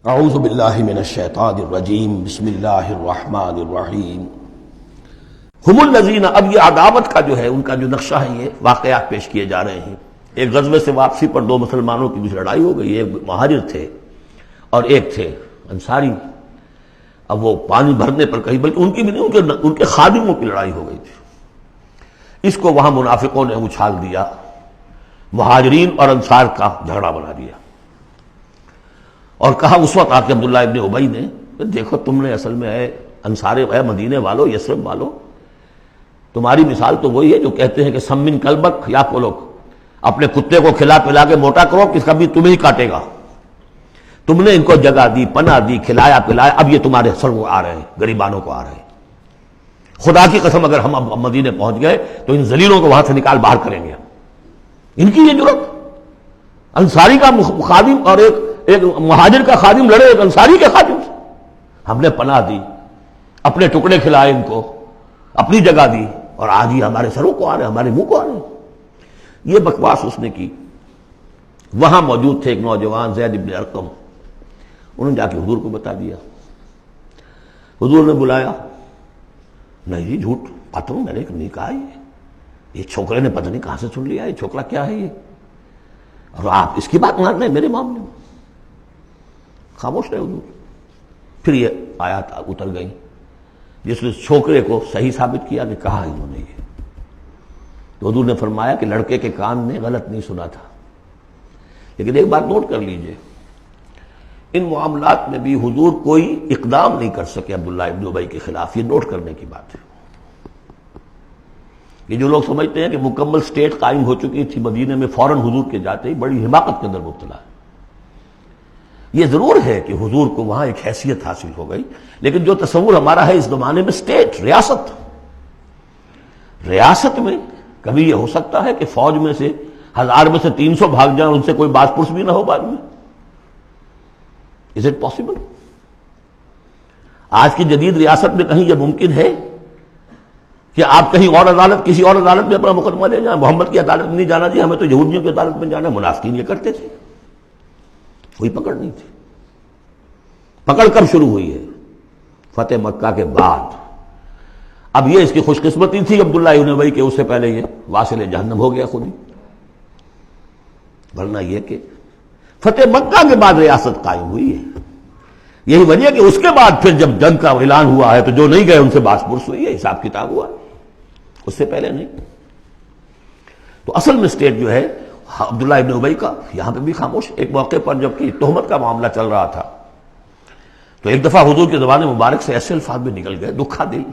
اعوذ باللہ من الشیطان الرجیم بسم اللہ الرحمن الرحیم ہم الذین، اب یہ عداوت کا جو ہے ان کا جو نقشہ ہے یہ واقعات پیش کیے جا رہے ہیں۔ ایک غزوے سے واپسی پر دو مسلمانوں کی کچھ لڑائی ہو گئی، ایک مہاجر تھے اور ایک تھے انصاری۔ اب وہ پانی بھرنے پر کہیں، بلکہ ان کی بھی نہیں، ان کے خادموں کی لڑائی ہو گئی تھی۔ اس کو وہاں منافقوں نے اچھال دیا، مہاجرین اور انصار کا جھگڑا بنا دیا، اور کہا اس وقت آ کے عبداللہ ابن ابی نے، دیکھو تم نے اصل میں اے انصار، اے مدینے والو، یثرب والو، تمہاری مثال تو وہی ہے جو کہتے ہیں کہ سمن کلبک یا کلوک، اپنے کتے کو کھلا پلا کے موٹا کرو کہ کبھی تمہیں ہی کاٹے گا۔ تم نے ان کو جگہ دی، پناہ دی، کھلایا پلایا، اب یہ تمہارے سر کو آ رہے ہیں، غریبانوں کو آ رہے ہیں۔ خدا کی قسم اگر ہم اب مدینے پہنچ گئے تو ان ذلیلوں کو وہاں سے نکال باہر کریں گے۔ ان کی یہ جرت، انصاری کا خادم اور ایک مہاجر کا خادم لڑے ایک انصاری کے خادم سے۔ ہم نے پناہ دی، اپنے ٹکڑے کھلائے، ان کو اپنی جگہ دی، اور آج ہی ہمارے سروں کو آ رہے ہیں، ہمارے منہ کو آ رہے ہیں۔ یہ بکواس اس نے کی۔ وہاں موجود تھے ایک نوجوان زید بن ارقم، انہوں نے جا کے حضور کو بتا دیا۔ حضور نے بلایا، نہیں جی جھوٹ، پتہ میں نے نہیں کہا، یہ چھوکرے نے پتہ نہیں کہاں سے سن لیا، یہ چھوکرا کیا ہے یہ، اور آپ اس کی بات مان رہے ہیں میرے معاملے میں۔ خاموش رہے حضور۔ پھر یہ آیات اتر گئیں جس نے چھوکرے کو صحیح ثابت کیا کہ کہا انہوں نے یہ۔ تو حضور نے فرمایا کہ لڑکے کے کان نے غلط نہیں سنا تھا، لیکن ایک بات نوٹ کر لیجئے، ان معاملات میں بھی حضور کوئی اقدام نہیں کر سکے عبداللہ ابن ابی کے خلاف۔ یہ نوٹ کرنے کی بات ہے۔ یہ جو لوگ سمجھتے ہیں کہ مکمل سٹیٹ قائم ہو چکی تھی مدینے میں، فوراً حضور کے جاتے ہی بڑی حماقت کے اندر مبتلا ہے۔ یہ ضرور ہے کہ حضور کو وہاں ایک حیثیت حاصل ہو گئی، لیکن جو تصور ہمارا ہے اس زمانے میں سٹیٹ، ریاست میں کبھی یہ ہو سکتا ہے کہ فوج میں سے 1000 میں سے 300 بھاگ جائیں، ان سے کوئی باز پرس بھی نہ ہو بعد میں۔ Is it possible؟ آج کی جدید ریاست میں کہیں یہ ممکن ہے کہ آپ کہیں اور عدالت، کسی اور عدالت میں اپنا مقدمہ لے جائیں؟ محمد کی عدالت میں نہیں جانا جی، ہمیں تو یہودیوں کی عدالت میں جانا۔ منافقین یہ کرتے تھے، کوئی پکڑ نہیں تھی۔ پکڑ کب شروع ہوئی ہے؟ فتح مکہ کے بعد۔ اب یہ اس کی خوش قسمتی تھی عبداللہ ابن ابی کہ اس سے پہلے یہ واصل جہنم ہو گیا خود ہی، ورنہ یہ کہ فتح مکہ کے بعد ریاست قائم ہوئی ہے۔ یہی وجہ کہ اس کے بعد پھر جب جنگ کا اعلان ہوا ہے تو جو نہیں گئے ان سے باس پرس ہوئی ہے، حساب کتاب ہوا، اس سے پہلے نہیں۔ تو اصل میں سٹیٹ جو ہے عبداللہ ابن ابی کا یہاں پہ بھی خاموش۔ ایک موقع پر جب کہ تہمت کا معاملہ چل رہا تھا تو ایک دفعہ حضور کے زبان مبارک سے ایسے الفاظ میں نکل گئے، دکھا دل،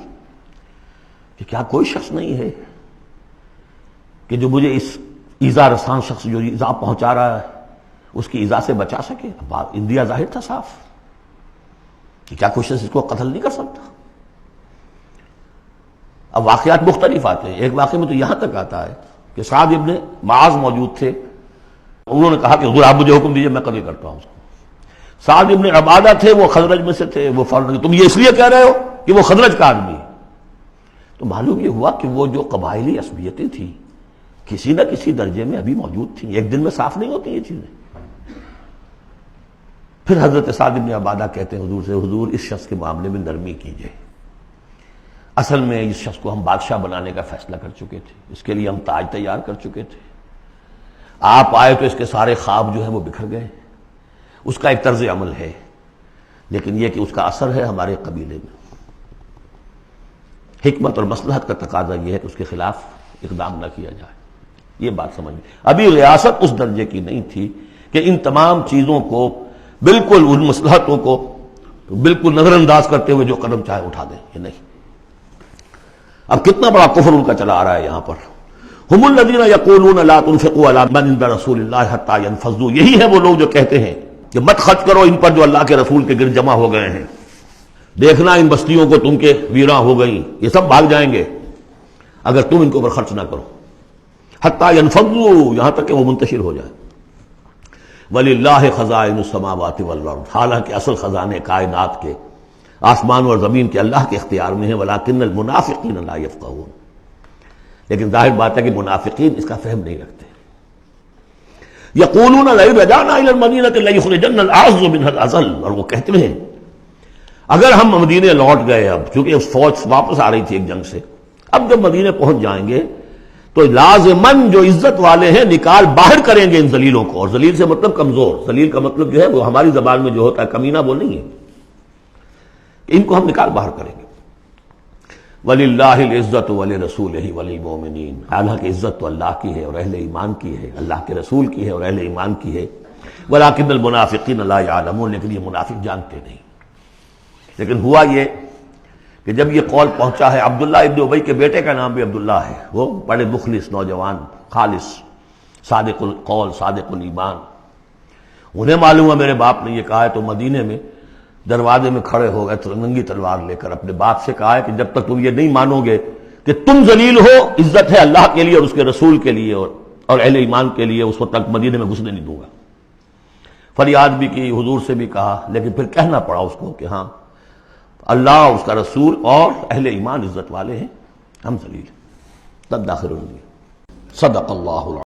کہ کیا کوئی شخص نہیں ہے کہ جو مجھے اس ایذا رسان شخص جو ایذا پہنچا رہا ہے اس کی ایذا سے بچا سکے۔ بات اندیا ظاہر تھا صاف کہ کیا کوئی شخص اس کو قتل نہیں کر سکتا۔ اب واقعات مختلف آتے ہیں۔ ایک واقعے میں تو یہاں تک آتا ہے کہ سعد ابن معاذ موجود تھے، انہوں نے کہا کہ حضور آپ مجھے حکم دیجیے، میں قتل کرتا ہوں۔ سعد ابن عبادہ تھے، وہ خزرج میں سے تھے، وہ فوراً تم یہ اس لیے کہہ رہے ہو کہ وہ خزرج کا آدمی ہے۔ تو معلوم یہ ہوا کہ وہ جو قبائلی عصبیتیں تھیں کسی نہ کسی درجے میں ابھی موجود تھیں، ایک دن میں صاف نہیں ہوتی یہ چیزیں۔ پھر حضرت سعد ابن عبادہ کہتے ہیں حضور سے، حضور اس شخص کے معاملے میں نرمی کیجئے، اصل میں اس شخص کو ہم بادشاہ بنانے کا فیصلہ کر چکے تھے، اس کے لیے ہم تاج تیار کر چکے تھے، آپ آئے تو اس کے سارے خواب جو ہیں وہ بکھر گئے۔ اس کا ایک طرز عمل ہے، لیکن یہ کہ اس کا اثر ہے ہمارے قبیلے میں۔ حکمت اور مصلحت کا تقاضا یہ ہے کہ اس کے خلاف اقدام نہ کیا جائے۔ یہ بات سمجھ، ابھی ریاست اس درجے کی نہیں تھی کہ ان تمام چیزوں کو بالکل، ان مصلحتوں کو بالکل نظر انداز کرتے ہوئے جو قدم چاہے اٹھا دیں، یہ نہیں۔ اب کتنا بڑا کفر ان کا چلا آ رہا ہے یہاں پر۔ ہم الذین یقولون لا تنفقوا علی من عند رسول اللہ حتی ینفضوا، یہی ہے وہ لوگ جو کہتے ہیں کہ مت خرچ کرو ان پر جو اللہ کے رسول کے گرد جمع ہو گئے ہیں، دیکھنا ان بستیوں کو تم کے ویراں ہو گئیں، یہ سب بھاگ جائیں گے اگر تم ان کے اوپر خرچ نہ کرو۔ حتی ینفضوا، یہاں تک کہ وہ منتشر ہو جائیں۔ وَلِلَّهِ خَزَائِنُ السَّمَاوَاتِ وَالْأَرْضِ، حالانکہ اصل خزانے کائنات کے، آسمان اور زمین کے اللہ کے اختیار میں ہیں۔ وَلَٰكِنَّ الْمُنَافِقِينَ لَا يَفْقَهُونَ، لیکن ظاہر بات ہے کہ منافقین اس کا فہم نہیں رکھتے۔ یقولون لئن رجعنا الى المدینۃ لیخرجن الاعز منها الاذل، اور وہ کہتے ہیں اگر ہم مدینے لوٹ گئے، اب چونکہ فوج واپس آ رہی تھی ایک جنگ سے، اب جب مدینے پہنچ جائیں گے تو لازماً جو عزت والے ہیں نکال باہر کریں گے ان ذلیلوں کو، اور ذلیل سے مطلب کمزور، ذلیل کا مطلب جو ہے وہ ہماری زبان میں جو ہوتا ہے کمینہ وہ نہیں ہے، ان کو ہم نکال باہر کریں گے۔ وَلِلَّهِ الْعِزَّةُ وَلِرَسُولِهِ وَلِلْمُؤْمِنِينَ، حالانکہ عزت تو اللہ کی ہے اور اہل ایمان کی ہے، اللہ کے رسول کی ہے اور اہل ایمان کی ہے۔ وَلَٰكِنَّ الْمُنَافِقِينَ لَا يَعْلَمُونَ، لیکن یہ منافق جانتے نہیں۔ لیکن ہوا یہ کہ جب یہ قول پہنچا ہے، عبداللہ ابن ابی کے بیٹے کا نام بھی عبداللہ ہے، وہ بڑے مخلص نوجوان، خالص، صادق القول، صادق الایمان، انہیں معلوم ہے میرے باپ نے یہ کہا ہے، تو مدینے میں دروازے میں کھڑے ہو گئے ننگی تلوار لے کر، اپنے باپ سے کہا ہے کہ جب تک تم یہ نہیں مانو گے کہ تم ذلیل ہو، عزت ہے اللہ کے لیے اور اس کے رسول کے لیے اور اہل ایمان کے لیے، اس وقت تک مدینے میں گھسنے نہیں دوں گا۔ فریاد بھی کی، حضور سے بھی کہا، لیکن پھر کہنا پڑا اس کو کہ ہاں اللہ، اس کا رسول اور اہل ایمان عزت والے ہیں، ہم ذلیل ہیں۔ تب داخل ہوئے۔ صدق اللہ العظیم۔